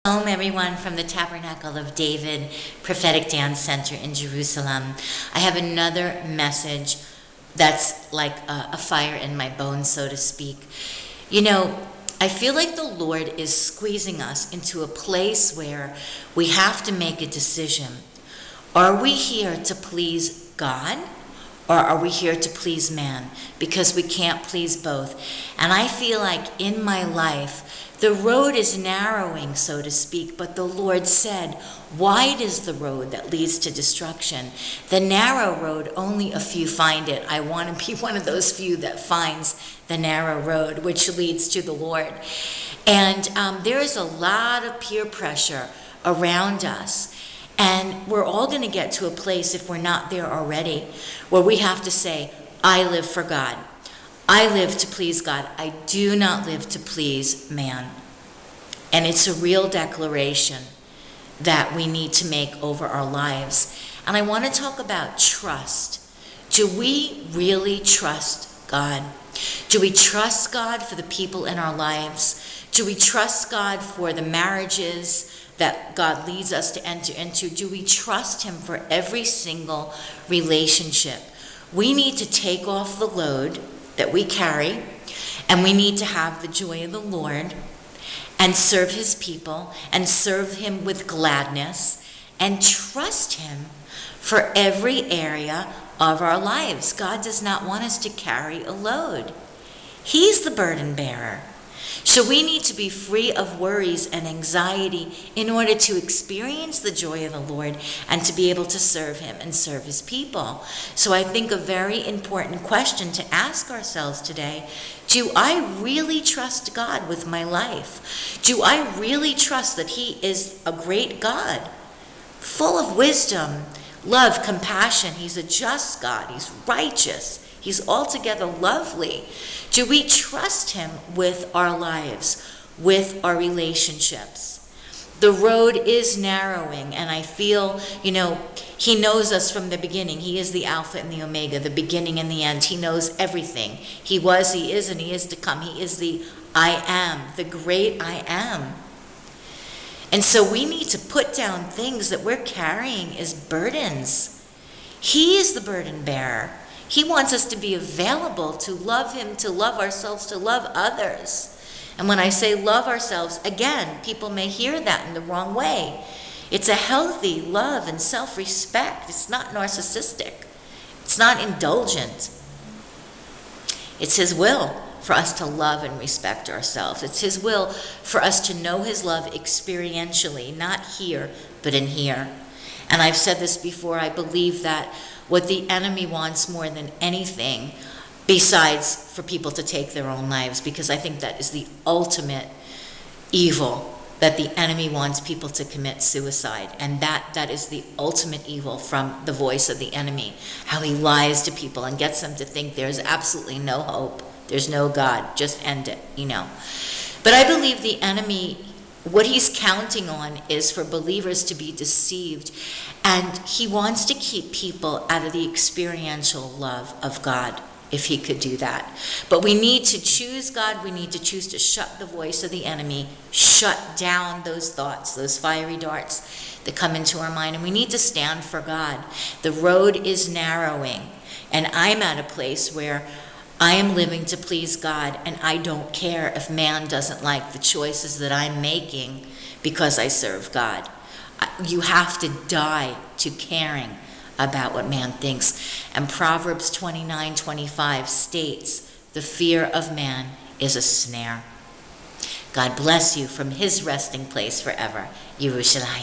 Shalom, everyone, from the Tabernacle of David Prophetic Dance Center in Jerusalem. I have another message that's like a fire in my bones, so to speak. You know, I feel like the Lord is squeezing us into a place where we have to make a decision. Are we here to please God, or are we here to please man? Because we can't please both. And I feel like in my life, the road is narrowing, so to speak, but the Lord said, wide is the road that leads to destruction. The narrow road, only a few find it. I want to be one of those few that finds the narrow road, which leads to the Lord. And there is a lot of peer pressure around us. And we're all going to get to a place, if we're not there already, where we have to say, I live for God. I live to please God. I do not live to please man. And it's a real declaration that we need to make over our lives. And I want to talk about trust. Do we really trust God? Do we trust God for the people in our lives? Do we trust God for the marriages that God leads us to enter into? Do we trust Him for every single relationship? We need to take off the load that we carry, and we need to have the joy of the Lord and serve His people and serve Him with gladness and trust Him for every area of our lives. God does not want us to carry a load. He's the burden bearer. So we need to be free of worries and anxiety in order to experience the joy of the Lord and to be able to serve Him and serve His people. So I think a very important question to ask ourselves today, do I really trust God with my life? Do I really trust that He is a great God, full of wisdom, love, compassion? He's a just God. He's righteous. He's altogether lovely. Do we trust Him with our lives, with our relationships? The road is narrowing, and I feel, He knows us from the beginning. He is the Alpha and the Omega, the beginning and the end. He knows everything. He was, He is, and He is to come. He is the I am, the great I am. And so we need to put down things that we're carrying as burdens. He is the burden bearer. He wants us to be available to love Him, to love ourselves, to love others. And when I say love ourselves, again, people may hear that in the wrong way. It's a healthy love and self-respect. It's not narcissistic. It's not indulgent. It's His will for us to love and respect ourselves. It's His will for us to know His love experientially, not here, but in here. And I've said this before, I believe that what the enemy wants more than anything, besides for people to take their own lives, because I think that is the ultimate evil, that the enemy wants people to commit suicide. And that is the ultimate evil from the voice of the enemy, how he lies to people and gets them to think there's absolutely no hope, there's no God, just end it, But I believe the enemy, what he's counting on is for believers to be deceived, and he wants to keep people out of the experiential love of God, if he could do that. But we need to choose God. We need to choose to shut the voice of the enemy, shut down those thoughts, those fiery darts that come into our mind, and we need to stand for God. The road is narrowing, and I'm at a place where I am living to please God, and I don't care if man doesn't like the choices that I'm making because I serve God. You have to die to caring about what man thinks. And Proverbs 29:25 states, the fear of man is a snare. God bless you from His resting place forever. Yerushalayim.